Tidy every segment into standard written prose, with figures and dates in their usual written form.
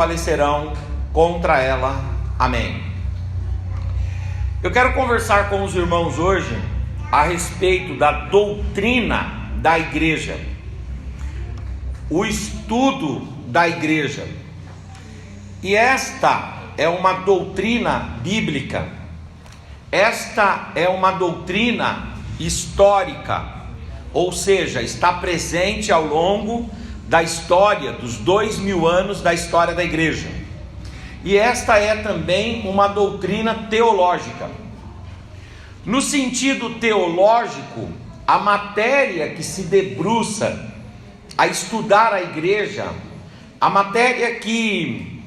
prevalecerão contra ela. Amém. Eu quero conversar com os irmãos hoje a respeito da doutrina da igreja, o estudo da igreja. E esta é uma doutrina bíblica, esta é uma doutrina histórica, ou seja, está presente ao longo da história, dos 2000 anos da história da igreja. E esta é também uma doutrina teológica. No sentido teológico, a matéria que se debruça a estudar a igreja, a matéria que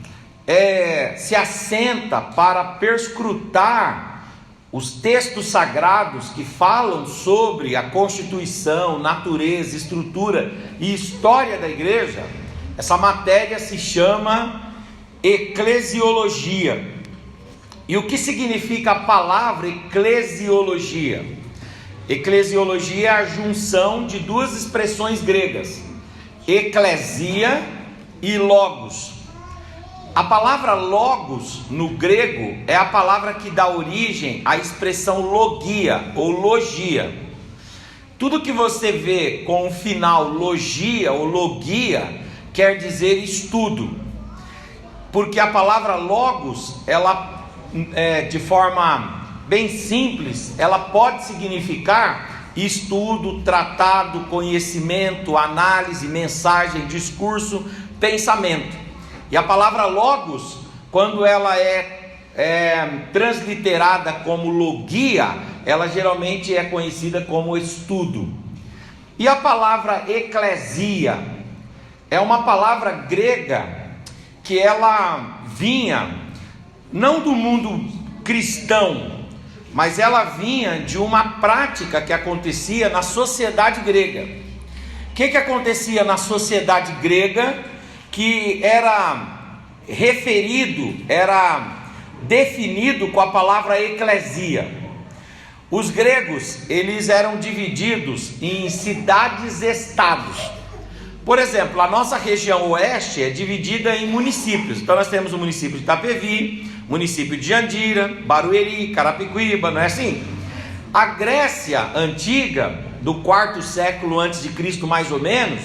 se assenta para perscrutar os textos sagrados que falam sobre a constituição, natureza, estrutura e história da igreja, essa matéria se chama eclesiologia. E o que significa a palavra eclesiologia? Eclesiologia é a junção de duas expressões gregas, eclesia e logos. A palavra logos no grego é a palavra que dá origem à expressão logia ou logia. Tudo que você vê com o final logia ou logia quer dizer estudo, porque a palavra logos, ela de forma bem simples, ela pode significar estudo, tratado, conhecimento, análise, mensagem, discurso, pensamento. E a palavra logos, quando ela é transliterada como logia, ela geralmente é conhecida como estudo. E a palavra eclesia é uma palavra grega que ela vinha não do mundo cristão, mas ela vinha de uma prática que acontecia na sociedade grega. O que acontecia na sociedade grega que era referido, era definido com a palavra eclesia? Os gregos, eles eram divididos em cidades-estados. Por exemplo, a nossa região oeste é dividida em municípios. Então nós temos o município de Itapevi, município de Jandira, Barueri, Carapicuíba, não é assim? A Grécia antiga, do 4º século antes de Cristo mais ou menos,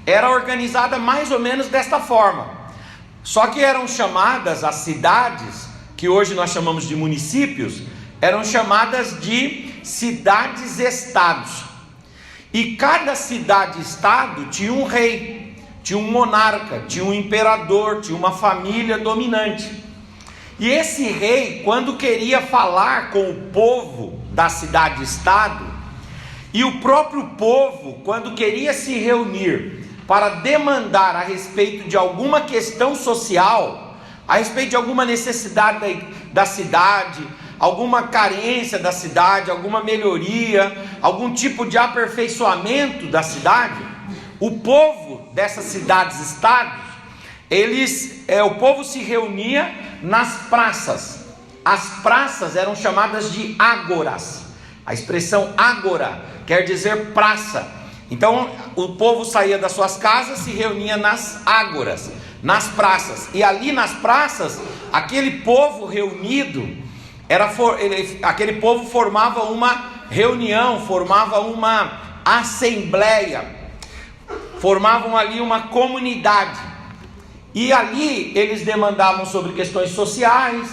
era organizada mais ou menos desta forma. Só que eram chamadas as cidades, que hoje nós chamamos de municípios, eram chamadas de cidades-estados. E cada cidade-estado tinha um rei, tinha um monarca, tinha um imperador, tinha uma família dominante. E esse rei, quando queria falar com o povo da cidade-estado, e o próprio povo, quando queria se reunir para demandar a respeito de alguma questão social, a respeito de alguma necessidade da cidade, alguma carência da cidade, alguma melhoria, algum tipo de aperfeiçoamento da cidade, o povo dessas cidades-estados, o povo se reunia nas praças. As praças eram chamadas de ágoras. A expressão ágora quer dizer praça. Então o povo saía das suas casas, se reunia nas ágoras, nas praças. E ali nas praças, aquele povo reunido, aquele povo formava uma reunião, formava uma assembleia, formavam ali uma comunidade. E ali eles demandavam sobre questões sociais,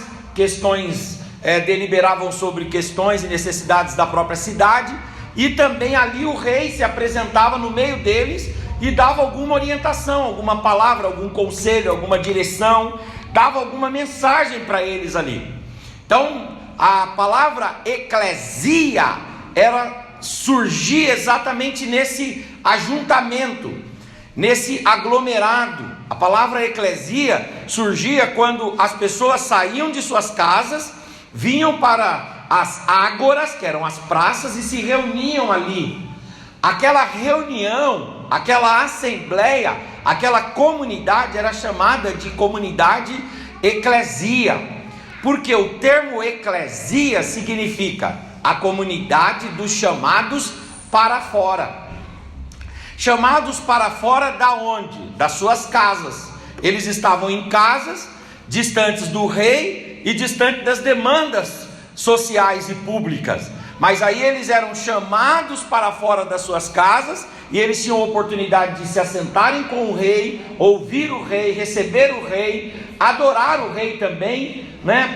deliberavam sobre questões e necessidades da própria cidade. E também ali o rei se apresentava no meio deles e dava alguma orientação, alguma palavra, algum conselho, alguma direção, dava alguma mensagem para eles ali. Então a palavra eclesia, ela surgia exatamente nesse ajuntamento, nesse aglomerado. A palavra eclesia surgia quando as pessoas saíam de suas casas, vinham para as ágoras, que eram as praças, e se reuniam ali. Aquela reunião, aquela assembleia, aquela comunidade era chamada de comunidade eclesia, porque o termo eclesia significa a comunidade dos chamados para fora. Chamados para fora da onde? Das suas casas. Eles estavam em casas, distantes do rei e distantes das demandas sociais e públicas. Mas aí eles eram chamados para fora das suas casas, e eles tinham a oportunidade de se assentarem com o rei, ouvir o rei, receber o rei, adorar o rei também,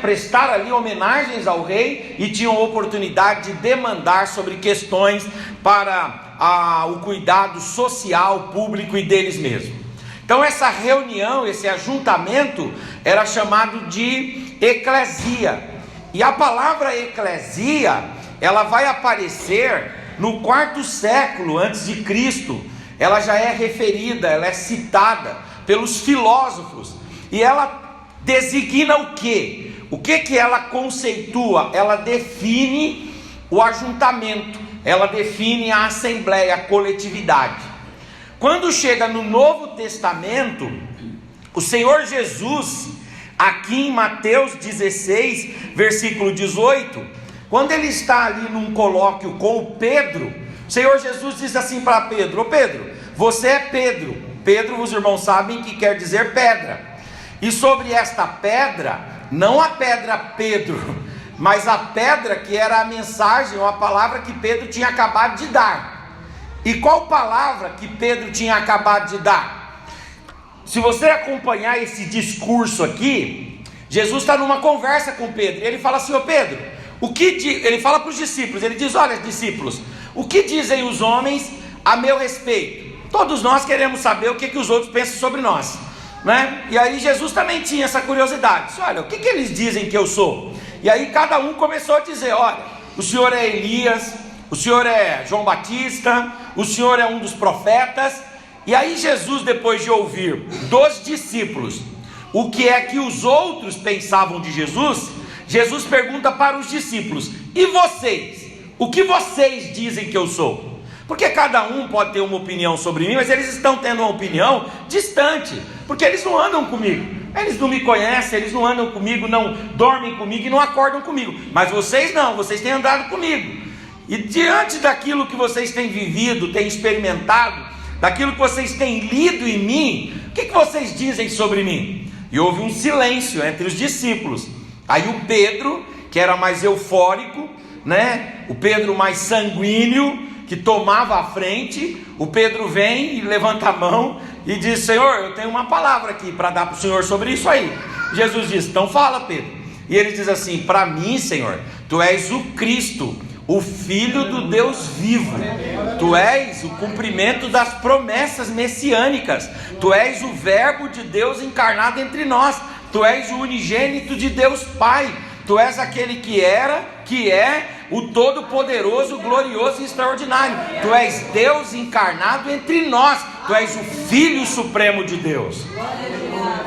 prestar ali homenagens ao rei, e tinham a oportunidade de demandar sobre questões para o cuidado social, público e deles mesmos. Então essa reunião, esse ajuntamento era chamado de eclesia. E a palavra eclesia, ela vai aparecer no 4º século antes de Cristo. Ela já é referida, ela é citada pelos filósofos, e ela designa o quê? O que ela conceitua? Ela define o ajuntamento, ela define a assembleia, a coletividade. Quando chega no Novo Testamento, o Senhor Jesus, aqui em Mateus 16, versículo 18, quando ele está ali num colóquio com o Pedro, o Senhor Jesus diz assim para Pedro: ô Pedro, você é Pedro. Pedro, os irmãos sabem que quer dizer pedra. E sobre esta pedra, não a pedra Pedro, mas a pedra que era a mensagem ou a palavra que Pedro tinha acabado de dar. E qual palavra que Pedro tinha acabado de dar? Se você acompanhar esse discurso aqui, Jesus está numa conversa com Pedro, e ele fala assim: ô Pedro, ele fala para os discípulos, ele diz: olha, discípulos, o que dizem os homens a meu respeito? Todos nós queremos saber o que os outros pensam sobre nós, E aí Jesus também tinha essa curiosidade: olha, o que eles dizem que eu sou? E aí cada um começou a dizer: olha, o senhor é Elias, o senhor é João Batista, o senhor é um dos profetas. E aí Jesus, depois de ouvir dos discípulos o que é que os outros pensavam de Jesus, Jesus pergunta para os discípulos: e vocês? O que vocês dizem que eu sou? Porque cada um pode ter uma opinião sobre mim, mas eles estão tendo uma opinião distante, porque eles não andam comigo, eles não me conhecem, eles não andam comigo, não dormem comigo e não acordam comigo. Mas vocês não, vocês têm andado comigo. E diante daquilo que vocês têm vivido, têm experimentado, daquilo que vocês têm lido em mim, o que vocês dizem sobre mim? E houve um silêncio entre os discípulos. Aí o Pedro, que era mais eufórico, o Pedro mais sanguíneo, que tomava a frente, o Pedro vem e levanta a mão e diz: Senhor, eu tenho uma palavra aqui para dar para o Senhor sobre isso aí. Jesus diz: então fala, Pedro. E ele diz assim: para mim, Senhor, tu és o Cristo, o Filho do Deus vivo. Tu és o cumprimento das promessas messiânicas. Tu és o Verbo de Deus encarnado entre nós. Tu és o unigênito de Deus Pai. Tu és aquele que era, que é, o Todo-Poderoso, glorioso e extraordinário. Tu és Deus encarnado entre nós. Tu és o Filho Supremo de Deus.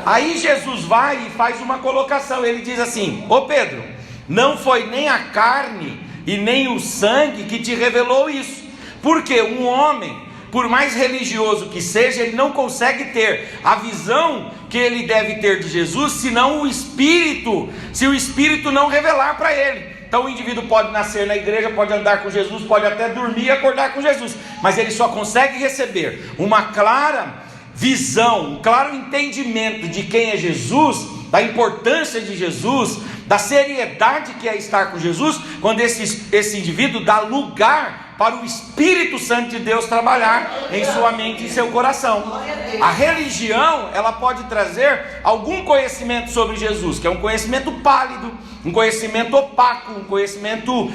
Aí Jesus vai e faz uma colocação. Ele diz assim: ô Pedro, não foi nem a carne e nem o sangue que te revelou isso. Porque um homem, por mais religioso que seja, ele não consegue ter a visão que ele deve ter de Jesus, senão o Espírito, se o Espírito não revelar para ele. Então o indivíduo pode nascer na igreja, pode andar com Jesus, pode até dormir e acordar com Jesus, mas ele só consegue receber uma clara visão, um claro entendimento de quem é Jesus, da importância de Jesus, da seriedade que é estar com Jesus, quando esse indivíduo dá lugar para o Espírito Santo de Deus trabalhar em sua mente e seu coração. A religião, ela pode trazer algum conhecimento sobre Jesus, que é um conhecimento pálido, um conhecimento opaco, um conhecimento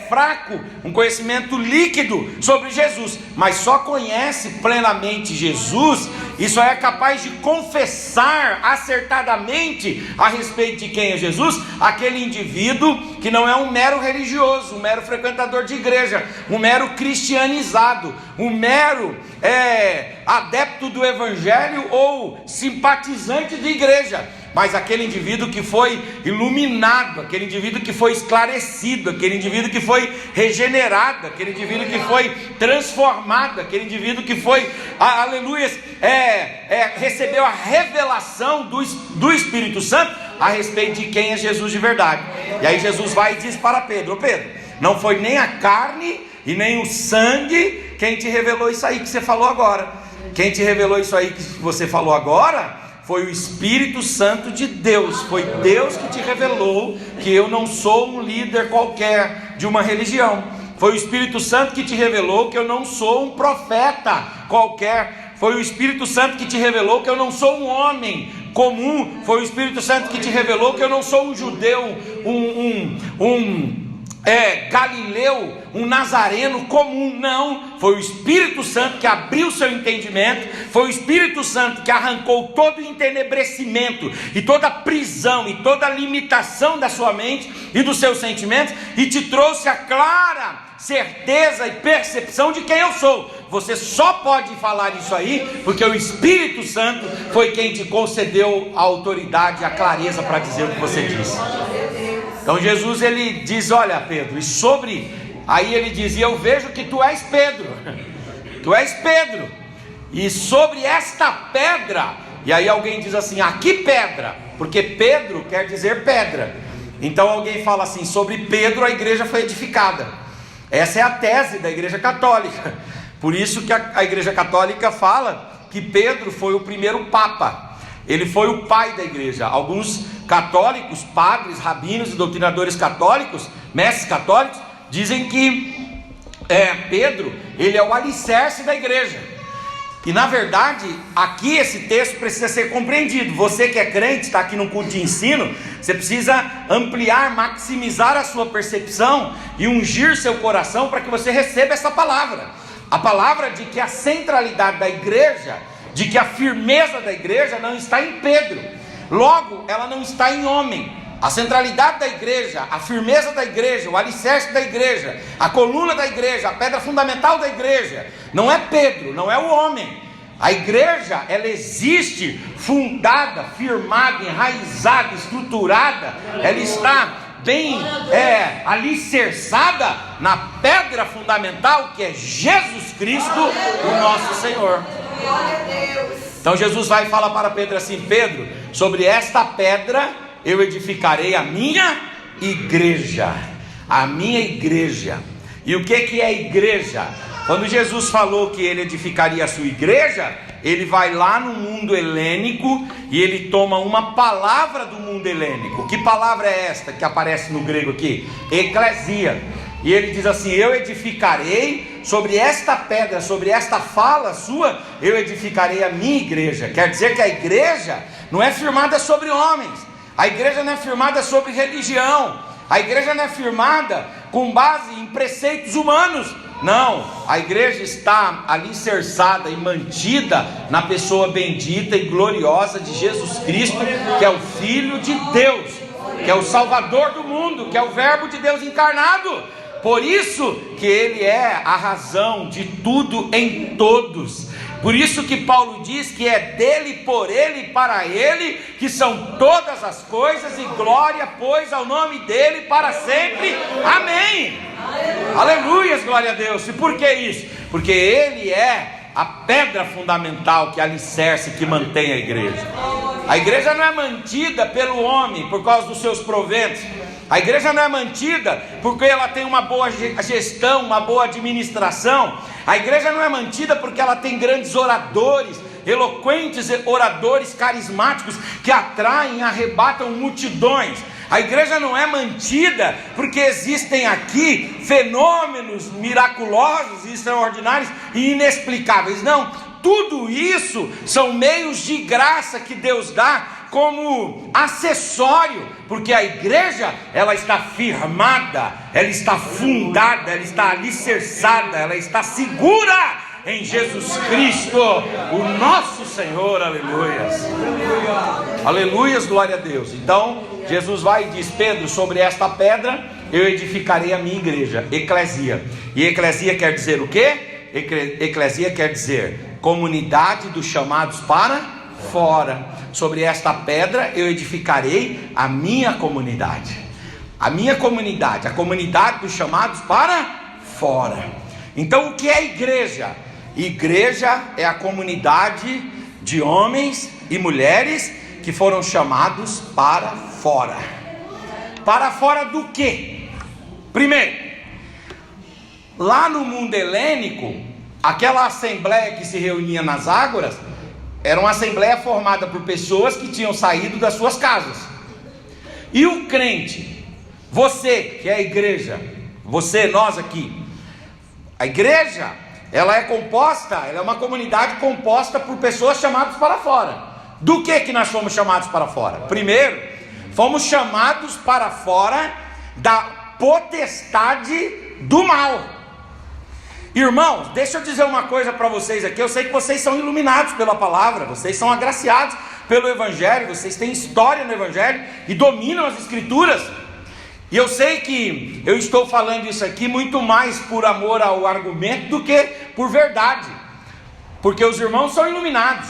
fraco, um conhecimento líquido sobre Jesus, mas só conhece plenamente Jesus e só é capaz de confessar acertadamente a respeito de quem é Jesus, aquele indivíduo que não é um mero religioso, um mero frequentador de igreja, um mero cristianizado, um mero adepto do evangelho ou simpatizante de igreja, mas aquele indivíduo que foi iluminado, aquele indivíduo que foi esclarecido, aquele indivíduo que foi regenerado, aquele indivíduo que foi transformado, aquele indivíduo que foi, aleluia, recebeu a revelação do Espírito Santo a respeito de quem é Jesus de verdade. E aí Jesus vai e diz para Pedro: ô Pedro, não foi nem a carne e nem o sangue quem te revelou isso aí que você falou agora. Quem te revelou isso aí que você falou agora foi o Espírito Santo de Deus, foi Deus que te revelou que eu não sou um líder qualquer de uma religião. Foi o Espírito Santo que te revelou que eu não sou um profeta qualquer. Foi o Espírito Santo que te revelou que eu não sou um homem comum. Foi o Espírito Santo que te revelou que eu não sou um judeu, galileu, um nazareno comum. Não, foi o Espírito Santo que abriu seu entendimento, foi o Espírito Santo que arrancou todo o entenebrecimento e toda a prisão e toda a limitação da sua mente e dos seus sentimentos, e te trouxe a clara certeza e percepção de quem eu sou. Você só pode falar isso aí porque o Espírito Santo foi quem te concedeu a autoridade e a clareza para dizer o que você disse. Então Jesus, ele diz: olha, Pedro, e sobre, aí ele diz: e eu vejo que tu és Pedro, tu és Pedro, e sobre esta pedra, e aí alguém diz assim: aqui pedra, porque Pedro quer dizer pedra. Então alguém fala assim: sobre Pedro a igreja foi edificada. Essa é a tese da igreja católica. Por isso que a igreja católica fala que Pedro foi o primeiro papa, ele foi o pai da igreja. Alguns católicos, padres, rabinos e doutrinadores católicos, mestres católicos, dizem que Pedro, ele é o alicerce da igreja. E na verdade, aqui esse texto precisa ser compreendido. Você que é crente, está aqui no culto de ensino, você precisa ampliar, maximizar a sua percepção e ungir seu coração para que você receba essa palavra. A palavra de que a centralidade da igreja, de que a firmeza da igreja não está em Pedro, logo ela não está em homem. A centralidade da igreja, a firmeza da igreja, o alicerce da igreja, a coluna da igreja, a pedra fundamental da igreja, não é Pedro, não é o homem. A igreja, ela existe fundada, firmada, enraizada, estruturada, ela está bem alicerçada na pedra fundamental que é Jesus Cristo, o nosso Senhor. Então Jesus vai falar para Pedro assim: Pedro, sobre esta pedra eu edificarei a minha igreja. A minha igreja. E o que é igreja? Quando Jesus falou que ele edificaria a sua igreja, ele vai lá no mundo helênico e ele toma uma palavra do mundo helênico. Que palavra é esta que aparece no grego aqui? Eclesia. E ele diz assim: eu edificarei sobre esta pedra, sobre esta fala sua, eu edificarei a minha igreja. Quer dizer que a igreja não é firmada sobre homens, a igreja não é firmada sobre religião, a igreja não é firmada com base em preceitos humanos. Não, a igreja está alicerçada e mantida na pessoa bendita e gloriosa de Jesus Cristo, que é o Filho de Deus, que é o Salvador do mundo, que é o Verbo de Deus encarnado. Por isso que ele é a razão de tudo em todos. Por isso que Paulo diz que é dele, por ele e para ele que são todas as coisas, e glória pois ao nome dele para sempre. Amém. Aleluias, glória a Deus. E por que isso? Porque ele é a pedra fundamental, que alicerce, que mantém a igreja. A igreja não é mantida pelo homem por causa dos seus proventos. A igreja não é mantida porque ela tem uma boa gestão, uma boa administração. A igreja não é mantida porque ela tem grandes oradores, eloquentes oradores carismáticos que atraem, arrebatam multidões. A igreja não é mantida porque existem aqui fenômenos miraculosos, extraordinários e inexplicáveis. Não, tudo isso são meios de graça que Deus dá como acessório, porque a igreja, ela está firmada, ela está fundada, ela está alicerçada, ela está segura em Jesus Cristo, o nosso Senhor. Aleluias, aleluias, glória a Deus. Então Jesus vai e diz: Pedro, sobre esta pedra eu edificarei a minha igreja, eclesia. E eclesia quer dizer o quê? Eclesia quer dizer comunidade dos chamados para fora. Sobre esta pedra eu edificarei a minha comunidade. A minha comunidade, a comunidade dos chamados para fora. Então o que é igreja? Igreja é a comunidade de homens e mulheres que foram chamados para fora. Para fora do quê? Primeiro, lá no mundo helênico, aquela assembleia que se reunia nas ágoras Era uma assembleia formada por pessoas que tinham saído das suas casas. E o crente, você que é a igreja, você, nós aqui, a igreja, ela é uma comunidade composta por pessoas chamadas para fora. Do que nós fomos chamados para fora? Primeiro, fomos chamados para fora da potestade do mal. Irmãos, deixa eu dizer uma coisa para vocês aqui. Eu sei que vocês são iluminados pela palavra, vocês são agraciados pelo Evangelho, vocês têm história no Evangelho e dominam as Escrituras. E eu sei que eu estou falando isso aqui muito mais por amor ao argumento do que por verdade, porque os irmãos são iluminados.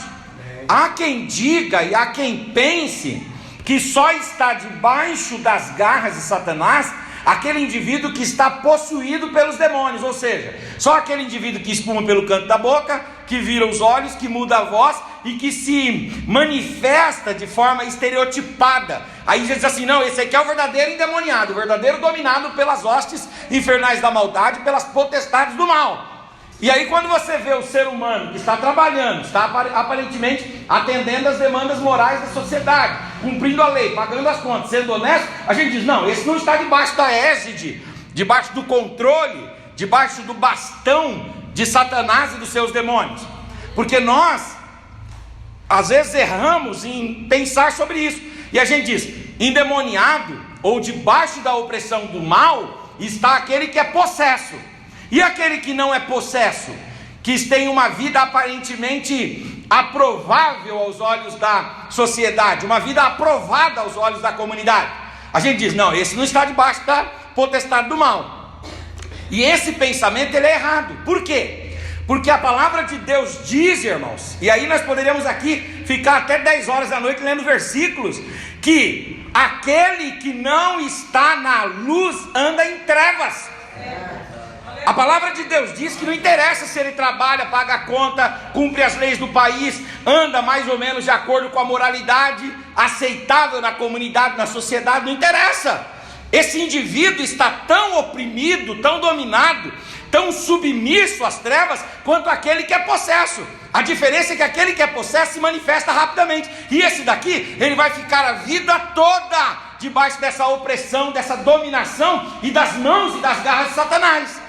Há quem diga e há quem pense que só está debaixo das garras de Satanás aquele indivíduo que está possuído pelos demônios, ou seja, só aquele indivíduo que espuma pelo canto da boca, que vira os olhos, que muda a voz e que se manifesta de forma estereotipada. Aí diz assim: não, esse aqui é o verdadeiro endemoniado, o verdadeiro dominado pelas hostes infernais da maldade, pelas potestades do mal. E aí quando você vê o ser humano que está trabalhando, está aparentemente atendendo às demandas morais da sociedade, cumprindo a lei, pagando as contas, sendo honesto, a gente diz: não, esse não está debaixo da égide, debaixo do controle, debaixo do bastão de Satanás e dos seus demônios. Porque nós, às vezes, erramos em pensar sobre isso, e a gente diz: endemoniado, ou debaixo da opressão do mal, está aquele que é possesso. E aquele que não é possesso, que tem uma vida aparentemente aprovável aos olhos da sociedade, uma vida aprovada aos olhos da comunidade, a gente diz: não, esse não está debaixo da potestade do mal. E esse pensamento ele é errado. Por quê? Porque a palavra de Deus diz, irmãos, e aí nós poderíamos aqui ficar até 10 horas da noite lendo versículos, que aquele que não está na luz anda em trevas. A palavra de Deus diz que não interessa se ele trabalha, paga a conta, cumpre as leis do país, anda mais ou menos de acordo com a moralidade aceitável na comunidade, na sociedade, não interessa. Esse indivíduo está tão oprimido, tão dominado, tão submisso às trevas, quanto aquele que é possesso. A diferença é que aquele que é possesso se manifesta rapidamente, e esse daqui, ele vai ficar a vida toda debaixo dessa opressão, dessa dominação, e das mãos e das garras de Satanás.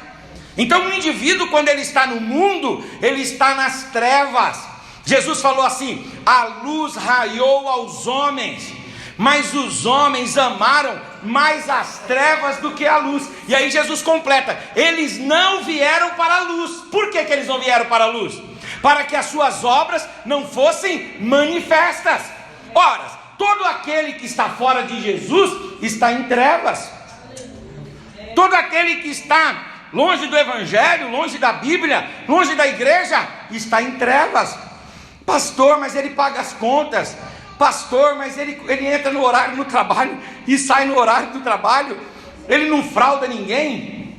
Então o indivíduo, quando ele está no mundo, ele está nas trevas. Jesus falou assim: a luz raiou aos homens, mas os homens amaram mais as trevas do que a luz. E aí Jesus completa: eles não vieram para a luz. Por que eles não vieram para a luz? Para que as suas obras não fossem manifestas. Ora, todo aquele que está fora de Jesus está em trevas. Todo aquele que está longe do Evangelho, longe da Bíblia, longe da igreja, está em trevas. Pastor, mas ele paga as contas. Pastor, mas ele entra no horário do trabalho e sai no horário do trabalho. Ele não frauda ninguém.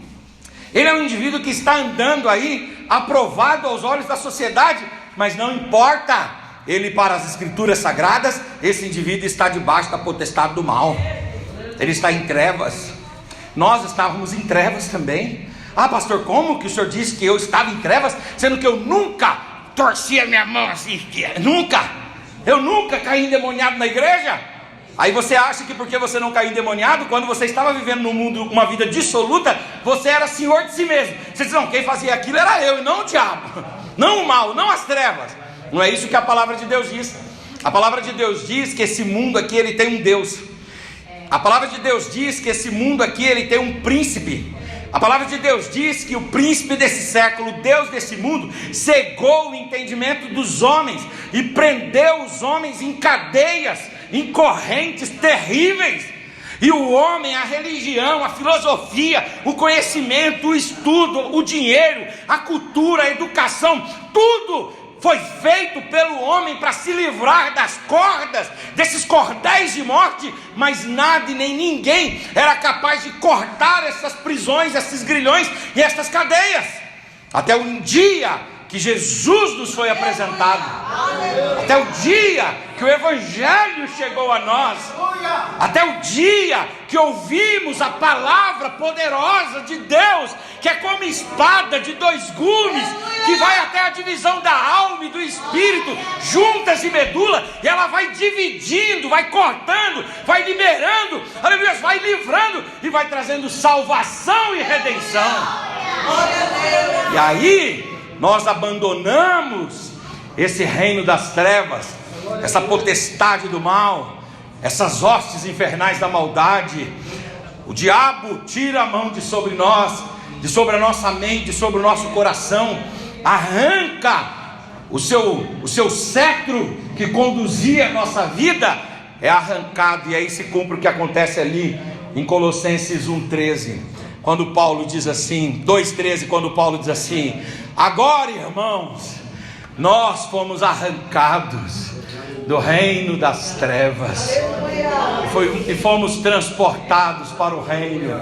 Ele é um indivíduo que está andando aí, aprovado aos olhos da sociedade, mas não importa. Ele, para as Escrituras Sagradas, esse indivíduo está debaixo da potestade do mal. Ele está em trevas. Nós estávamos em trevas também. Ah, pastor, como que o senhor disse que eu estava em trevas, sendo que eu nunca torci a minha mão assim? Eu nunca caí endemoniado na igreja. Aí você acha que porque você não caiu endemoniado, quando você estava vivendo no mundo uma vida dissoluta, você era senhor de si mesmo. Você diz: não, quem fazia aquilo era eu e não o diabo, não o mal, não as trevas. Não é isso que a palavra de Deus diz. A palavra de Deus diz que esse mundo aqui, ele tem um Deus. A palavra de Deus diz que esse mundo aqui, ele tem um príncipe. A palavra de Deus diz que o príncipe desse século, Deus desse mundo, cegou o entendimento dos homens e prendeu os homens em cadeias, em correntes terríveis. E o homem, a religião, a filosofia, o conhecimento, o estudo, o dinheiro, a cultura, a educação, tudo foi feito pelo homem para se livrar das cordas, desses cordéis de morte, mas nada e nem ninguém era capaz de cortar essas prisões, esses grilhões e essas cadeias. Até um dia que Jesus nos foi apresentado, até o dia que o Evangelho chegou a nós, até o dia que ouvimos a palavra poderosa de Deus, que é como espada de dois gumes, que vai até a divisão da alma e do espírito, juntas e medula, e ela vai dividindo, vai cortando, vai liberando, aleluia, vai livrando e vai trazendo salvação e redenção. E aí nós abandonamos esse reino das trevas, essa potestade do mal, essas hostes infernais da maldade. O diabo tira a mão de sobre nós, de sobre a nossa mente, de sobre o nosso coração, arranca o seu cetro que conduzia a nossa vida, é arrancado. E aí se cumpre o que acontece ali em Colossenses 1,13, quando Paulo diz assim, 2,13, quando Paulo diz assim: agora, irmãos, nós fomos arrancados do reino das trevas e fomos transportados para o reino,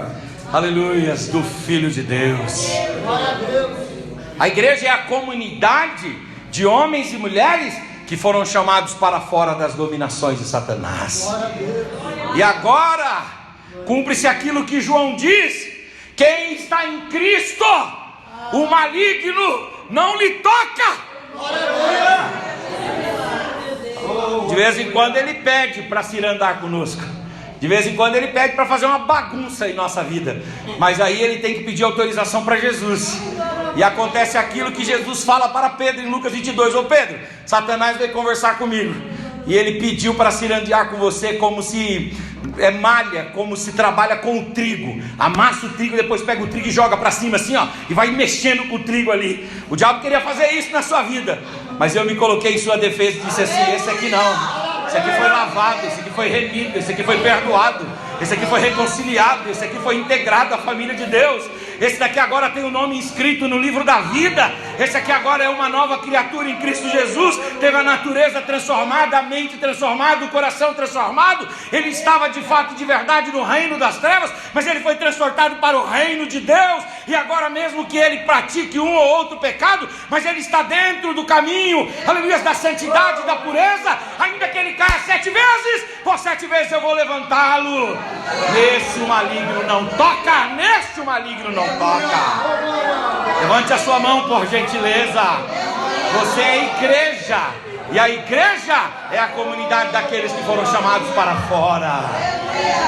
aleluias, do Filho de Deus. A igreja é a comunidade de homens e mulheres que foram chamados para fora das dominações de Satanás. E agora cumpre-se aquilo que João diz: quem está em Cristo, o maligno não lhe toca. De vez em quando ele pede para se andar conosco, de vez em quando ele pede para fazer uma bagunça em nossa vida, mas aí ele tem que pedir autorização para Jesus. E acontece aquilo que Jesus fala para Pedro em Lucas 22: ô Pedro, Satanás veio conversar comigo, e ele pediu para se andar com você como se malha, como se trabalha com o trigo, amassa o trigo, depois pega o trigo e joga para cima assim, ó, e vai mexendo com o trigo ali. O diabo queria fazer isso na sua vida, mas eu me coloquei em sua defesa e disse assim: esse aqui não, esse aqui foi lavado, esse aqui foi remido, esse aqui foi perdoado, esse aqui foi reconciliado, esse aqui foi integrado à família de Deus, esse daqui agora tem o nome inscrito no livro da vida, esse aqui agora é uma nova criatura em Cristo Jesus, teve a natureza transformada, a mente transformada, o coração transformado. Ele estava de fato, de verdade, no reino das trevas, mas ele foi transportado para o reino de Deus, e agora mesmo que ele pratique um ou outro pecado, mas ele está dentro do caminho, aleluia, da santidade, da pureza. Ainda que ele caia 7 vezes, por 7 vezes eu vou levantá-lo. Nesse o maligno não toca, nesse o maligno não toca. Levante a sua mão, por gentileza. Você é igreja, e a igreja é a comunidade daqueles que foram chamados para fora,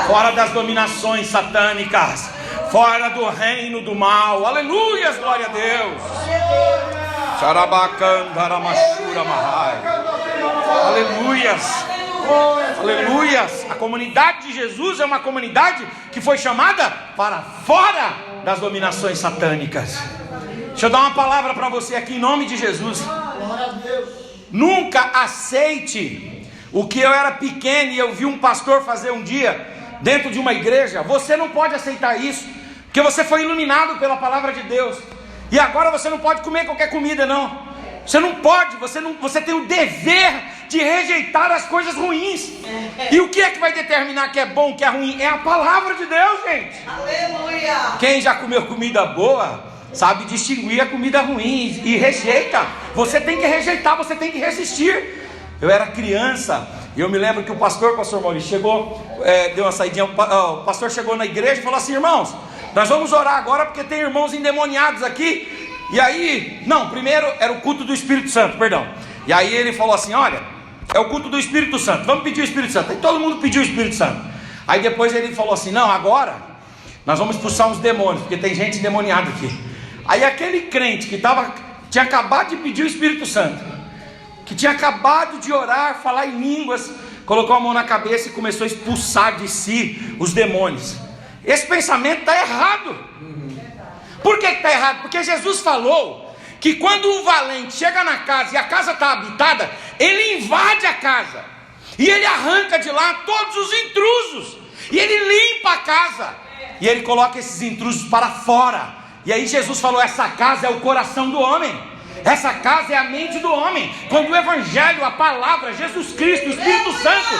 fora das dominações satânicas, fora do reino do mal. Aleluias, glória a Deus. Aleluias, aleluias. A comunidade de Jesus é uma comunidade que foi chamada para fora das dominações satânicas. Deixa eu dar uma palavra para você aqui em nome de Jesus. Nunca aceite o que eu era pequeno e eu vi um pastor fazer um dia dentro de uma igreja. Você não pode aceitar isso, porque você foi iluminado pela palavra de Deus, e agora você não pode comer qualquer comida, não. Você não pode, você tem o dever de rejeitar as coisas ruins. E o que é que vai determinar que é bom, que é ruim? É a palavra de Deus, gente. Aleluia. Quem já comeu comida boa sabe distinguir a comida ruim e rejeita. Você tem que rejeitar, você tem que resistir. Eu era criança e eu me lembro que o pastor Maurício chegou, deu uma saidinha, o pastor chegou na igreja e falou assim: irmãos, nós vamos orar agora porque tem irmãos endemoniados aqui. E aí, não, primeiro era o culto do Espírito Santo, perdão. E aí ele falou assim: olha, é o culto do Espírito Santo, vamos pedir o Espírito Santo. Aí todo mundo pediu o Espírito Santo. Aí depois ele falou assim: não, agora nós vamos expulsar uns demônios, porque tem gente endemoniada aqui. Aí aquele crente que tinha acabado de pedir o Espírito Santo, que tinha acabado de orar, falar em línguas, colocou a mão na cabeça e começou a expulsar de si os demônios. Esse pensamento está errado. Por que está errado? Porque Jesus falou que quando o valente chega na casa e a casa está habitada, ele invade a casa e ele arranca de lá todos os intrusos, e ele limpa a casa e ele coloca esses intrusos para fora. E aí Jesus falou: essa casa é o coração do homem, essa casa é a mente do homem. Quando o Evangelho, a palavra, Jesus Cristo, o Espírito Santo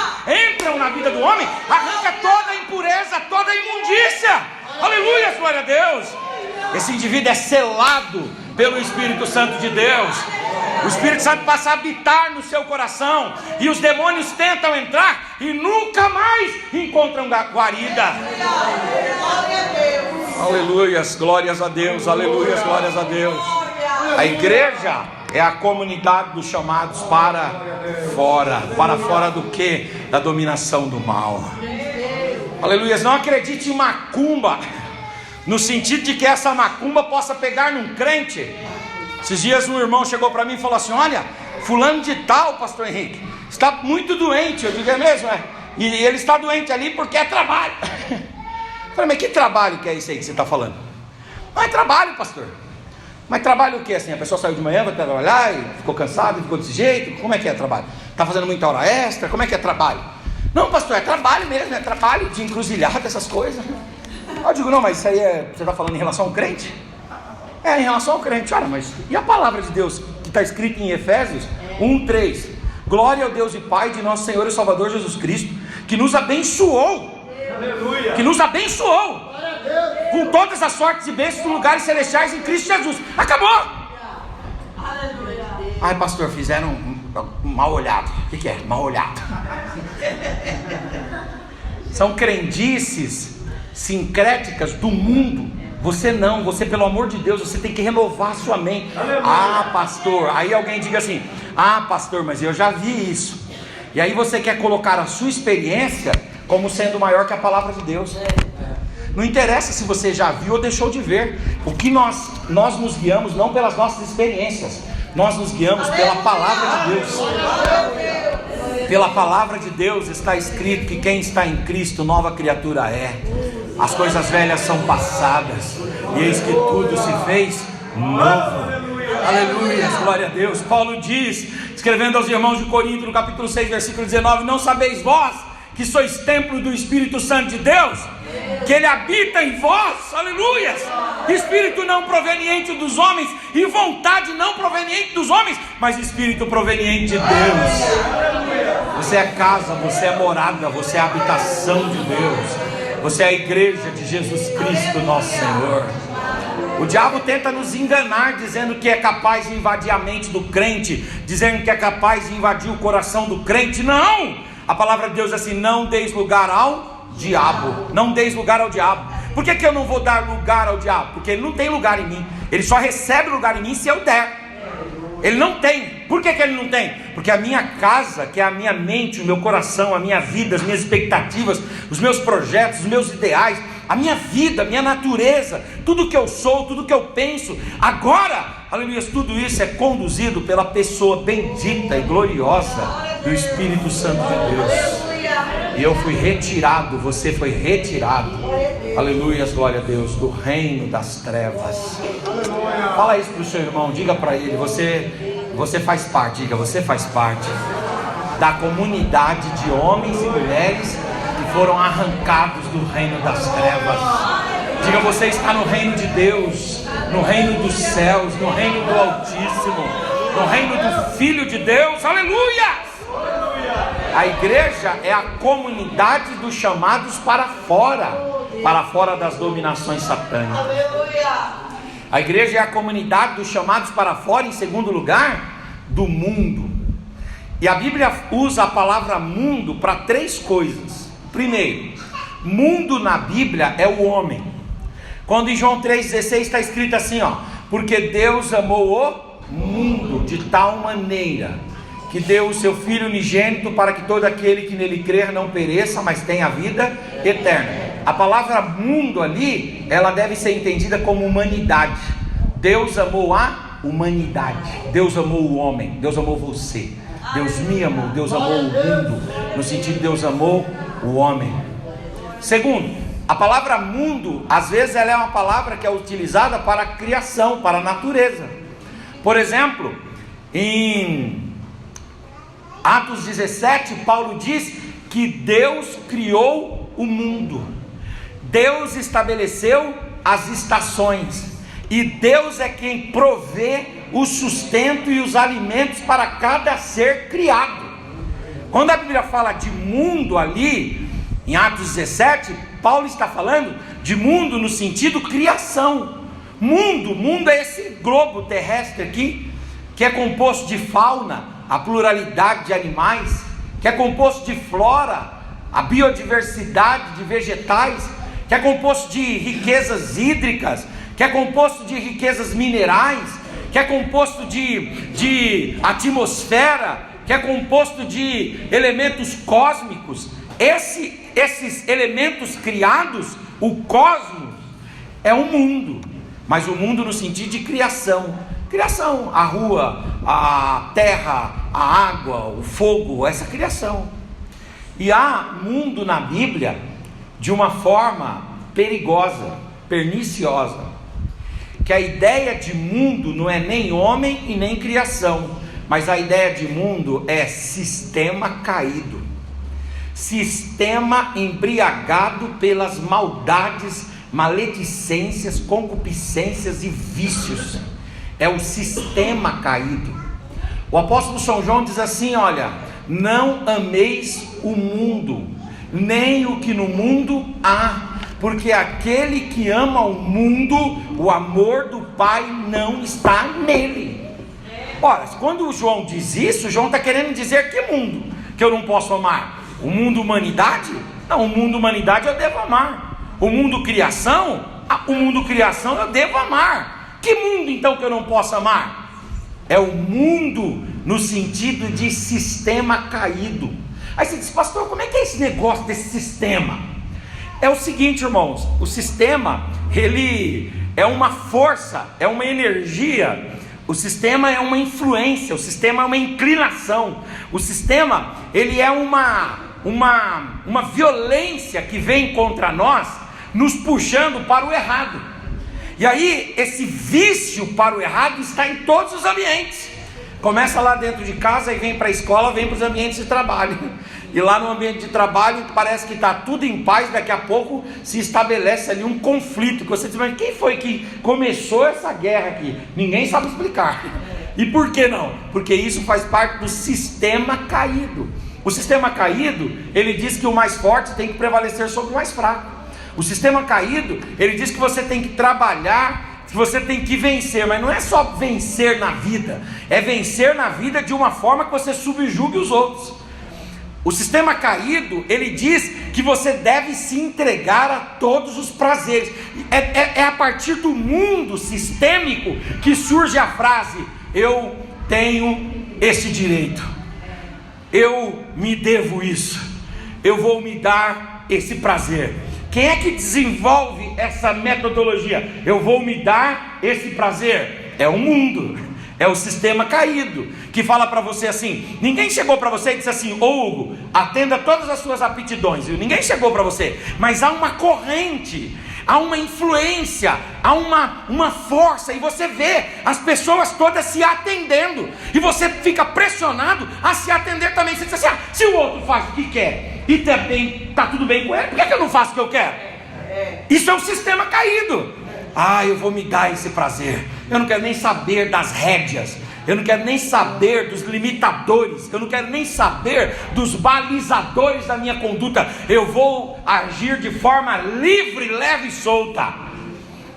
entram na vida do homem, arranca toda a impureza, toda a imundícia. Aleluia, glória a Deus. Esse indivíduo é selado pelo Espírito Santo de Deus. O Espírito Santo passa a habitar no seu coração, e os demônios tentam entrar e nunca mais encontram guarida. Aleluias, glórias a Deus, aleluias, glórias a Deus. A igreja é a comunidade dos chamados para fora do que? Da dominação do mal. Aleluias, não acredite em macumba, no sentido de que essa macumba possa pegar num crente. Esses dias um irmão chegou para mim e falou assim: olha, fulano de tal, pastor Henrique, está muito doente. Eu digo: é mesmo? É. E ele está doente ali porque é trabalho. Eu falei: mas que trabalho que é isso aí que você está falando? Não é trabalho, pastor. Mas trabalho o que assim? A pessoa saiu de manhã, vai trabalhar e ficou cansado e ficou desse jeito? Como é que é trabalho? Está fazendo muita hora extra? Como é que é trabalho? Não, pastor, é trabalho mesmo, é trabalho de encruzilhada, essas coisas. Eu digo: não, mas isso aí você está falando em relação ao crente? É, em relação ao crente. Olha, mas e a palavra de Deus que está escrita em Efésios 1:3? Glória ao Deus e Pai de nosso Senhor e Salvador Jesus Cristo, que nos abençoou. Aleluia. Que nos abençoou com todas as sortes e bênçãos dos lugares celestiais em Cristo Jesus. Acabou. Aleluia. Ai, pastor, fizeram um mal olhado. O que é? Mal olhado. São crendices sincréticas do mundo. Você não, você, pelo amor de Deus, você tem que renovar a sua mente. Ah, pastor, aí alguém diga assim: ah, pastor, mas eu já vi isso. E aí você quer colocar a sua experiência como sendo maior que a palavra de Deus. Não interessa se você já viu ou deixou de ver. O que nós nos guiamos não pelas nossas experiências, nós nos guiamos pela palavra de Deus. Pela palavra de Deus está escrito que quem está em Cristo, nova criatura é. As coisas velhas são passadas, e eis que tudo se fez novo. Aleluia, glória a Deus. Paulo diz, escrevendo aos irmãos de Corinto, no capítulo 6, versículo 19: não sabeis vós que sois templo do Espírito Santo de Deus, que Ele habita em vós? Aleluia. Espírito não proveniente dos homens, e vontade não proveniente dos homens, mas Espírito proveniente de Deus. Você é casa, você é morada, você é a habitação de Deus. Você é a igreja de Jesus Cristo, nosso Senhor. O diabo tenta nos enganar, dizendo que é capaz de invadir a mente do crente, dizendo que é capaz de invadir o coração do crente. Não! A palavra de Deus é assim: não deis lugar ao diabo. Não deis lugar ao diabo. Por que eu não vou dar lugar ao diabo? Porque ele não tem lugar em mim. Ele só recebe lugar em mim se eu der. Ele não tem. Por que ele não tem? Porque a minha casa, que é a minha mente, o meu coração, a minha vida, as minhas expectativas, os meus projetos, os meus ideais, a minha vida, a minha natureza, tudo que eu sou, tudo que eu penso, agora, aleluia, tudo isso é conduzido pela pessoa bendita e gloriosa do Espírito Santo de Deus. E eu fui retirado, você foi retirado, aleluia, glória a Deus, do reino das trevas. Fala isso para o seu irmão, diga para ele: você faz parte, diga, você faz parte da comunidade de homens e mulheres que foram arrancados do reino das trevas. Diga: você está no reino de Deus, no reino dos céus, no reino do Altíssimo, no reino do Filho de Deus. Aleluia! A igreja é a comunidade dos chamados para fora das dominações satânicas. A igreja é a comunidade dos chamados para fora, em segundo lugar, do mundo. E a Bíblia usa a palavra mundo para três coisas. Primeiro, mundo na Bíblia é o homem. Quando em João 3,16 está escrito assim, porque Deus amou o mundo de tal maneira que deu o seu Filho unigênito para que todo aquele que nele crer não pereça, mas tenha a vida eterna. A palavra mundo ali, ela deve ser entendida como humanidade. Deus amou a humanidade, Deus amou o homem, Deus amou você, Deus me amou, Deus amou o mundo, no sentido de Deus amou o homem. Segundo, a palavra mundo, às vezes ela é uma palavra que é utilizada para a criação, para a natureza. Por exemplo, em Atos 17, Paulo diz que Deus criou o mundo. Deus estabeleceu as estações, e Deus é quem provê o sustento e os alimentos para cada ser criado. Quando a Bíblia fala de mundo ali, em Atos 17, Paulo está falando de mundo no sentido criação. Mundo é esse globo terrestre aqui, que é composto de fauna, a pluralidade de animais, que é composto de flora, a biodiversidade de vegetais, que é composto de riquezas hídricas, que é composto de riquezas minerais, que é composto de atmosfera, que é composto de elementos cósmicos. Esses elementos criados, o cosmos, é um mundo, mas o mundo no sentido de criação, a rua, a terra, a água, o fogo, essa criação. E há mundo na Bíblia de uma forma perigosa, perniciosa, que a ideia de mundo não é nem homem e nem criação, mas a ideia de mundo é sistema caído, sistema embriagado pelas maldades, maledicências, concupiscências e vícios. É o sistema caído. O apóstolo São João diz assim: olha, não ameis o mundo, nem o que no mundo há, porque aquele que ama o mundo, o amor do Pai não está nele. Ora, quando o João diz isso, o João está querendo dizer que mundo que eu não posso amar? O mundo humanidade? Não, o mundo humanidade eu devo amar. O mundo criação? O mundo criação eu devo amar. Que mundo então que eu não posso amar? É o mundo no sentido de sistema caído. Aí você diz: pastor, como é que é esse negócio desse sistema? É o seguinte, irmãos, o sistema, ele é uma força, é uma energia, o sistema é uma influência, o sistema é uma inclinação, o sistema, ele é uma violência que vem contra nós, nos puxando para o errado. E aí, esse vício para o errado está em todos os ambientes. Começa lá dentro de casa e vem para a escola, vem para os ambientes de trabalho. E lá no ambiente de trabalho parece que está tudo em paz, daqui a pouco se estabelece ali um conflito. Que você diz: mas quem foi que começou essa guerra aqui? Ninguém sabe explicar. E por que não? Porque isso faz parte do sistema caído. O sistema caído, ele diz que o mais forte tem que prevalecer sobre o mais fraco. O sistema caído, ele diz que você tem que trabalhar, que você tem que vencer, mas não é só vencer na vida, é vencer na vida de uma forma que você subjugue os outros. O sistema caído, ele diz que você deve se entregar a todos os prazeres. É a partir do mundo sistêmico que surge a frase: eu tenho esse direito, eu me devo isso, eu vou me dar esse prazer. Quem é que desenvolve essa metodologia? Eu vou me dar esse prazer. É o mundo, é o sistema caído, que fala para você assim. Ninguém chegou para você e disse assim: ô Hugo, atenda todas as suas aptidões. Ninguém chegou para você, mas há uma corrente, há uma influência, há uma força, e você vê as pessoas todas se atendendo, e você fica pressionado a se atender também. Você diz assim: se o outro faz o que quer e também está tudo bem com ele, por que eu não faço o que eu quero? Isso é um sistema caído. Eu vou me dar esse prazer, eu não quero nem saber das rédeas, eu não quero nem saber dos limitadores, eu não quero nem saber dos balizadores da minha conduta. Eu vou agir de forma livre, leve e solta.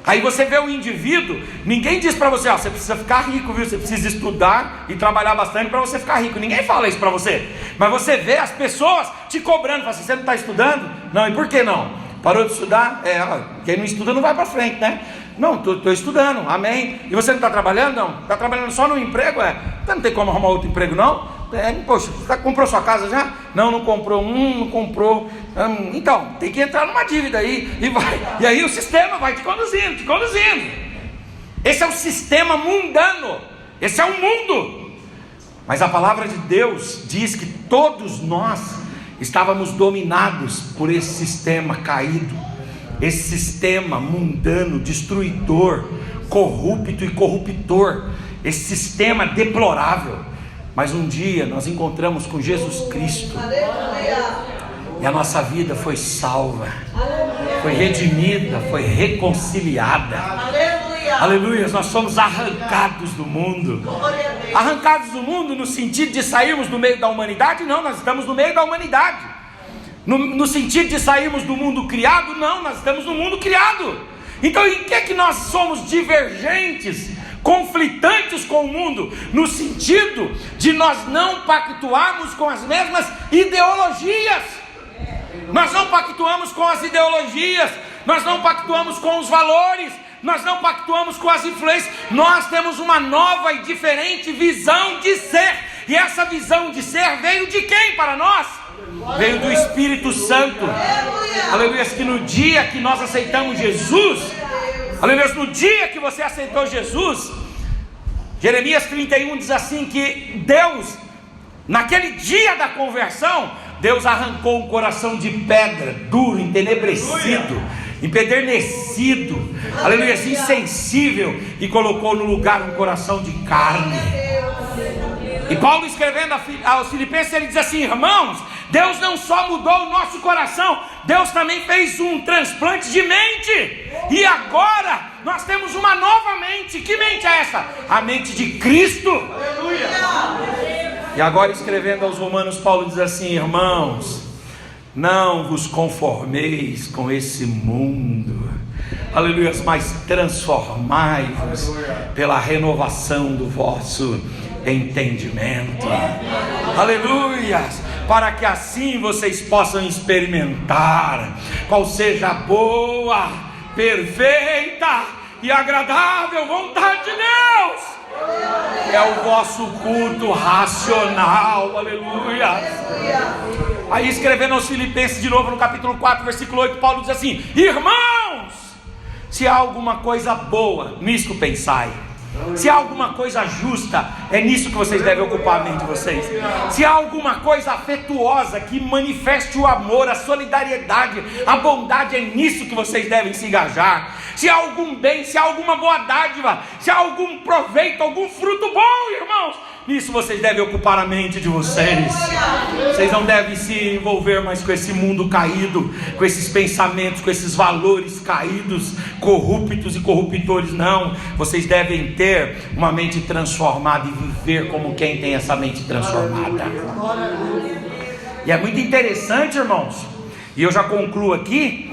Aí você vê o indivíduo, ninguém diz para você: você precisa ficar rico, viu? Você precisa estudar e trabalhar bastante para você ficar rico. Ninguém fala isso para você, mas você vê as pessoas te cobrando, fala assim: você não está estudando? Não, e por que não? Parou de estudar? Quem não estuda não vai para frente, né? Não, estou estudando, amém. E você não está trabalhando? Não, está trabalhando só no emprego? Não tem como arrumar outro emprego não? Poxa, você comprou sua casa já? Não comprou, não comprou. Então, tem que entrar numa dívida aí, e aí o sistema vai te conduzindo. Esse é o sistema mundano, esse é o mundo. Mas a palavra de Deus diz que todos nós estávamos dominados por esse sistema caído, esse sistema mundano, destruidor, corrupto e corruptor, esse sistema deplorável. Mas um dia nós encontramos com Jesus Cristo, e a nossa vida foi salva, foi redimida, foi reconciliada. Aleluia, nós somos arrancados do mundo. Arrancados do mundo no sentido de sairmos do meio da humanidade? Não, nós estamos no meio da humanidade. No sentido de sairmos do mundo criado? Não, nós estamos no mundo criado. Então, em que é que nós somos divergentes, conflitantes com o mundo? No sentido de nós não pactuarmos com as mesmas ideologias. Nós não pactuamos com as ideologias, nós não pactuamos com os valores, nós não pactuamos com as influências. Nós temos uma nova e diferente visão de ser. E essa visão de ser veio de quem para nós? Veio do Espírito Santo. Aleluia. Que no dia que nós aceitamos Jesus, aleluia, no dia que você aceitou Jesus, Jeremias 31 diz assim, que Deus, naquele dia da conversão, Deus arrancou um coração de pedra, duro, entenebrecido, empedernecido, aleluia, insensível, e colocou no lugar um coração de carne. E Paulo, escrevendo aos Filipenses, ele diz assim: irmãos, Deus não só mudou o nosso coração, Deus também fez um transplante de mente. E agora nós temos uma nova mente. Que mente é essa? A mente de Cristo. E agora, escrevendo aos Romanos, Paulo diz assim: irmãos, não vos conformeis com esse mundo, aleluia, mas transformai-vos pela renovação do vosso entendimento, aleluia, para que assim vocês possam experimentar qual seja a boa, perfeita e agradável vontade de Deus. É o vosso culto racional, aleluia. Aí, escrevendo aos Filipenses de novo, no capítulo 4, versículo 8, Paulo diz assim: irmãos, se há alguma coisa boa, nisso pensai. Se há alguma coisa justa, é nisso que vocês devem ocupar a mente de vocês. Se há alguma coisa afetuosa que manifeste o amor, a solidariedade, a bondade, é nisso que vocês devem se engajar. Se há algum bem, se há alguma boa dádiva, se há algum proveito, algum fruto bom, irmãos, nisso vocês devem ocupar a mente de vocês. Vocês não devem se envolver mais com esse mundo caído, com esses pensamentos, com esses valores caídos, corruptos e corruptores, não. Vocês devem ter uma mente transformada e viver como quem tem essa mente transformada. E é muito interessante, irmãos, e eu já concluo aqui,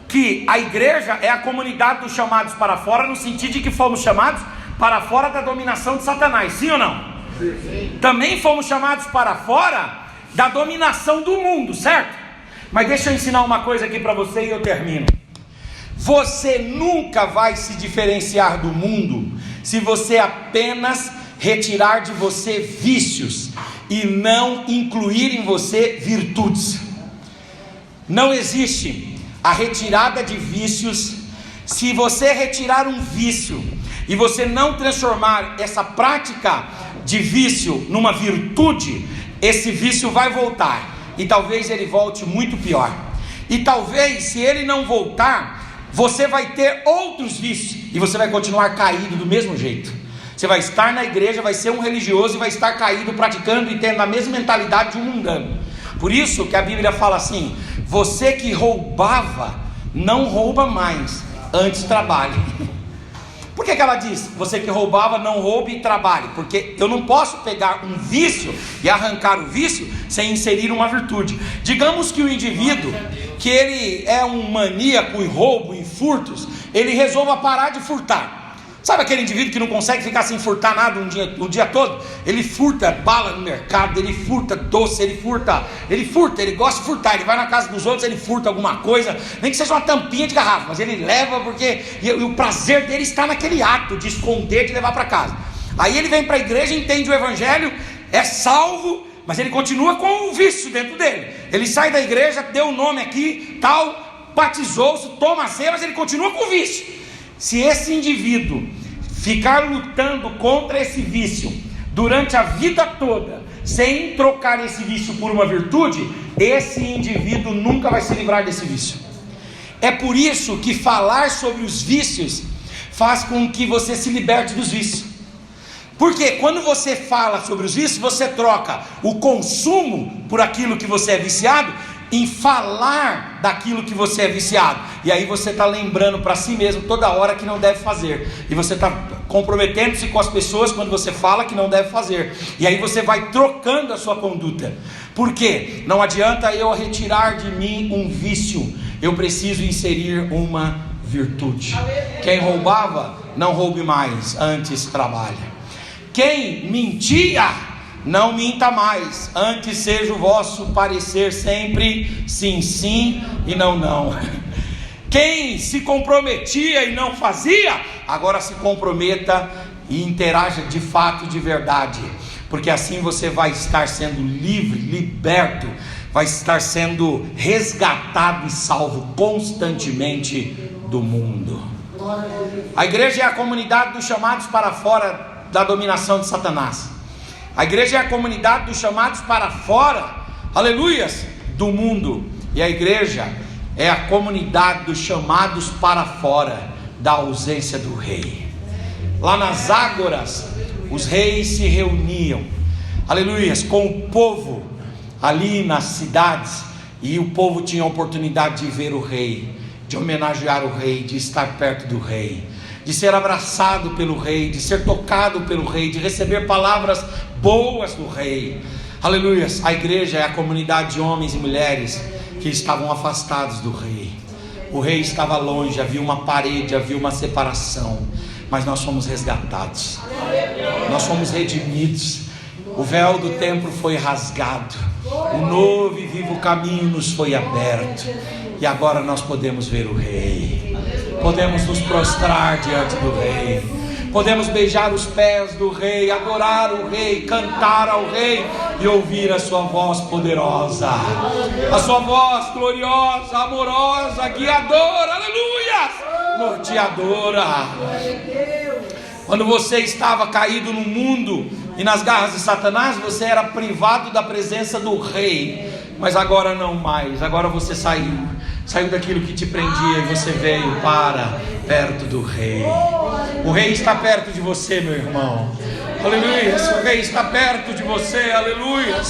que a igreja é a comunidade dos chamados para fora, no sentido de que fomos chamados para fora da dominação de Satanás, sim ou não? Sim. Também fomos chamados para fora da dominação do mundo, certo? Mas deixa eu ensinar uma coisa aqui para você e eu termino. Você nunca vai se diferenciar do mundo se você apenas retirar de você vícios e não incluir em você virtudes. Não existe a retirada de vícios. Se você retirar um vício e você não transformar essa prática de vício numa virtude, esse vício vai voltar, e talvez ele volte muito pior. E talvez, se ele não voltar, você vai ter outros vícios, e você vai continuar caído do mesmo jeito. Você vai estar na igreja, vai ser um religioso e vai estar caído, praticando e tendo a mesma mentalidade de um mundano. Por isso que a Bíblia fala assim: você que roubava, não rouba mais, antes trabalhe. Por que ela diz, você que roubava, não roube e trabalhe? Porque eu não posso pegar um vício e arrancar o vício sem inserir uma virtude. Digamos que o indivíduo, que ele é um maníaco em roubo, em furtos, ele resolva parar de furtar. Sabe aquele indivíduo que não consegue ficar sem furtar nada o dia todo? Ele furta bala no mercado, ele furta doce, ele gosta de furtar, ele vai na casa dos outros, ele furta alguma coisa, nem que seja uma tampinha de garrafa, mas ele leva porque e o prazer dele está naquele ato de esconder, de levar para casa. Aí ele vem para a igreja, entende o evangelho, é salvo, mas ele continua com o vício dentro dele. Ele sai da igreja, deu o nome aqui, tal, batizou-se, toma a ceia, mas ele continua com o vício. Se esse indivíduo ficar lutando contra esse vício durante a vida toda, sem trocar esse vício por uma virtude, esse indivíduo nunca vai se livrar desse vício. É por isso que falar sobre os vícios faz com que você se liberte dos vícios. Porque quando você fala sobre os vícios, você troca o consumo por aquilo que você é viciado, em falar daquilo que você é viciado, e aí você está lembrando para si mesmo toda hora que não deve fazer, e você está comprometendo-se com as pessoas quando você fala que não deve fazer, e aí você vai trocando a sua conduta. Por quê? Não adianta eu retirar de mim um vício, eu preciso inserir uma virtude. Quem roubava, não roube mais, antes trabalhe. Quem mentia, não minta mais, antes seja o vosso parecer sempre sim, sim e não, não. Quem se comprometia e não fazia, agora se comprometa e interaja de fato, de verdade, porque assim você vai estar sendo livre, liberto, vai estar sendo resgatado e salvo constantemente do mundo. A igreja é a comunidade dos chamados para fora da dominação de Satanás. A igreja é a comunidade dos chamados para fora, aleluias, do mundo. E a igreja é a comunidade dos chamados para fora da ausência do rei. Lá nas ágoras, os reis se reuniam, aleluias, com o povo ali nas cidades, e o povo tinha a oportunidade de ver o rei, de homenagear o rei, de estar perto do rei, de ser abraçado pelo rei, de ser tocado pelo rei, de receber palavras boas do rei. Aleluias. A igreja é a comunidade de homens e mulheres que estavam afastados do rei. O rei estava longe, havia uma parede, havia uma separação, mas nós fomos resgatados, nós fomos redimidos. O véu do templo foi rasgado, o novo e vivo caminho nos foi aberto, e agora nós podemos ver o rei, podemos nos prostrar diante do rei, podemos beijar os pés do rei, adorar o rei, cantar ao rei e ouvir a sua voz poderosa, a sua voz gloriosa, amorosa, guiadora, aleluia, norteadora. Quando você estava caído no mundo e nas garras de Satanás, você era privado da presença do rei, mas agora não mais. Agora você saiu daquilo que te prendia e você veio para perto do rei. O rei está perto de você, meu irmão, aleluia. O rei está perto de você, aleluia,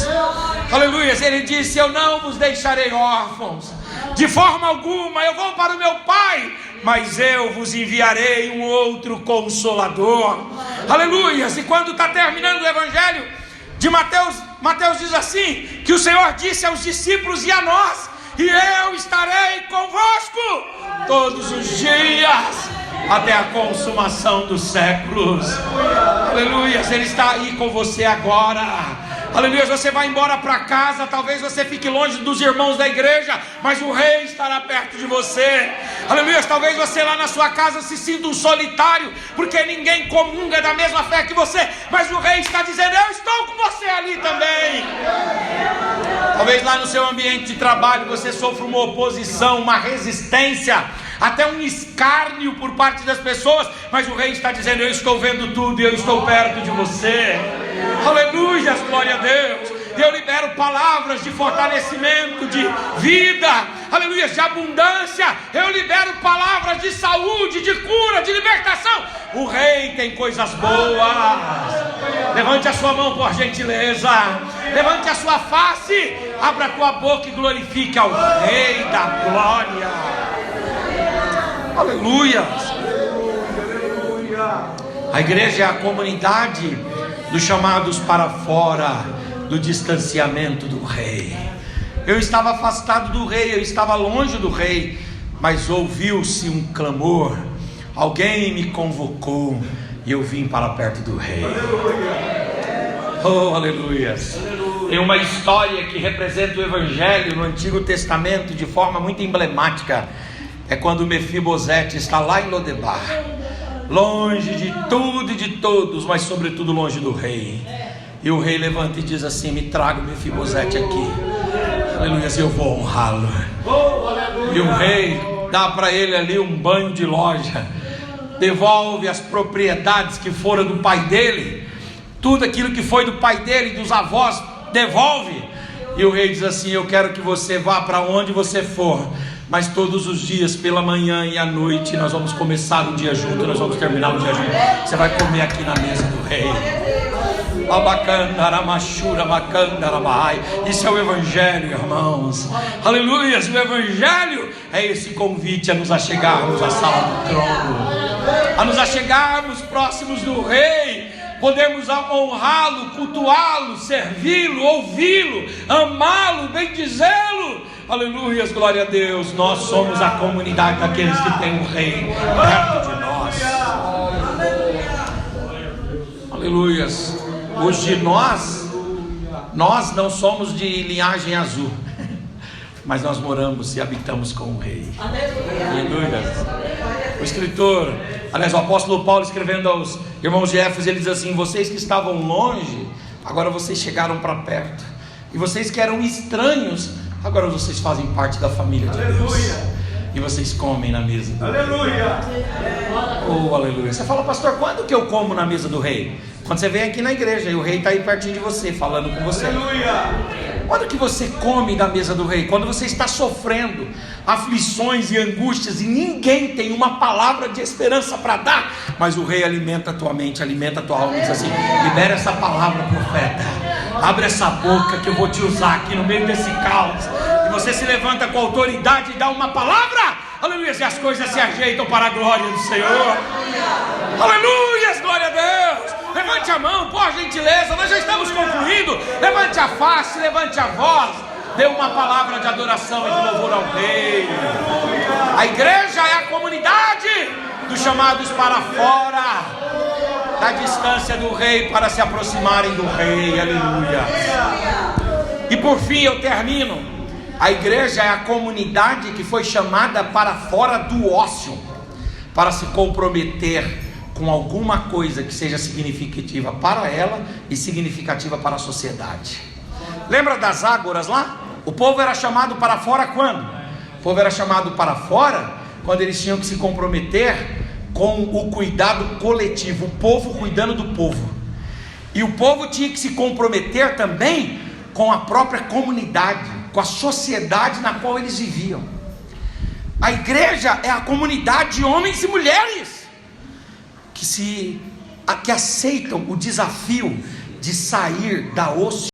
aleluia. Ele disse: eu não vos deixarei órfãos, de forma alguma, eu vou para o meu Pai, mas eu vos enviarei um outro Consolador, aleluia. E quando está terminando o Evangelho de Mateus, Mateus diz assim, que o Senhor disse aos discípulos e a nós: e eu estarei convosco todos os dias, até a consumação dos séculos, aleluia. Ele está aí com você agora, aleluia. Você vai embora para casa, talvez você fique longe dos irmãos da igreja, mas o rei estará perto de você, aleluia. Talvez você lá na sua casa se sinta um solitário, porque ninguém comunga da mesma fé que você, mas o rei está dizendo: eu estou com você ali também. Talvez lá no seu ambiente de trabalho você sofra uma oposição, uma resistência, até um escárnio por parte das pessoas, mas o rei está dizendo: eu estou vendo tudo e eu estou perto de você, aleluia, glória a Deus. Eu libero palavras de fortalecimento, de vida, aleluia, de abundância. Eu libero palavras de saúde, de cura, de libertação. O rei tem coisas boas. Levante a sua mão por gentileza, levante a sua face, abra a tua boca e glorifique ao Rei da glória, aleluia. A igreja é a comunidade dos chamados para fora do distanciamento do rei. Eu estava afastado do rei, eu estava longe do rei, mas ouviu-se um clamor, alguém me convocou e eu vim para perto do rei. Oh, aleluia. Tem uma história que representa o evangelho no Antigo Testamento de forma muito emblemática. É quando Mefibosete está lá em Lodebar, longe de tudo e de todos, mas sobretudo longe do rei. E o rei levanta e diz assim: me traga o Mefibosete aqui, aleluia, eu vou honrá-lo. E o rei dá para ele ali um banho de loja, devolve as propriedades que foram do pai dele, tudo aquilo que foi do pai dele e dos avós, devolve. E o rei diz assim: eu quero que você vá para onde você for, mas todos os dias, pela manhã e à noite, nós vamos começar o dia junto, nós vamos terminar o dia junto. Você vai comer aqui na mesa do rei. Isso é o evangelho, irmãos, aleluia. O evangelho é esse convite a nos achegarmos à sala do trono, a nos achegarmos próximos do rei, podemos honrá-lo, cultuá-lo, servi-lo, ouvi-lo, amá-lo, bendizê-lo, Aleluias, glória a Deus. Nós somos a comunidade daqueles que têm um rei perto de nós. Aleluias. Os de nós não somos de linhagem azul, mas nós moramos e habitamos com o rei. Aleluia. O escritor, aliás, o apóstolo Paulo, escrevendo aos irmãos de Éfeso, ele diz assim: vocês que estavam longe, agora vocês chegaram para perto, e vocês que eram estranhos, agora vocês fazem parte da família de Deus, e vocês comem na mesa do aleluia. Oh, aleluia. Você fala: pastor, quando que eu como na mesa do rei? Quando você vem aqui na igreja e o rei está aí pertinho de você, falando com você. Aleluia. Quando que você come da mesa do rei? Quando você está sofrendo aflições e angústias e ninguém tem uma palavra de esperança para dar, mas o rei alimenta a tua mente, alimenta a tua alma e diz assim: libera essa palavra, profeta, abre essa boca que eu vou te usar aqui no meio desse caos. E você se levanta com autoridade e dá uma palavra, aleluia, e as coisas se ajeitam para a glória do Senhor. Aleluia, glória a Deus. Levante a mão, por gentileza, nós já estamos concluindo. Levante a face, levante a voz, dê uma palavra de adoração e de louvor ao rei. A igreja é a comunidade dos chamados para fora da distância do rei, para se aproximarem do rei. Aleluia. E por fim eu termino: a igreja é a comunidade que foi chamada para fora do ócio, para se comprometer com alguma coisa que seja significativa para ela e significativa para a sociedade. Lembra das ágoras lá? O povo era chamado para fora quando? O povo era chamado para fora quando eles tinham que se comprometer com o cuidado coletivo, o povo cuidando do povo. E o povo tinha que se comprometer também com a própria comunidade, com a sociedade na qual eles viviam. A igreja é a comunidade de homens e mulheres que aceitam o desafio de sair da ociosidade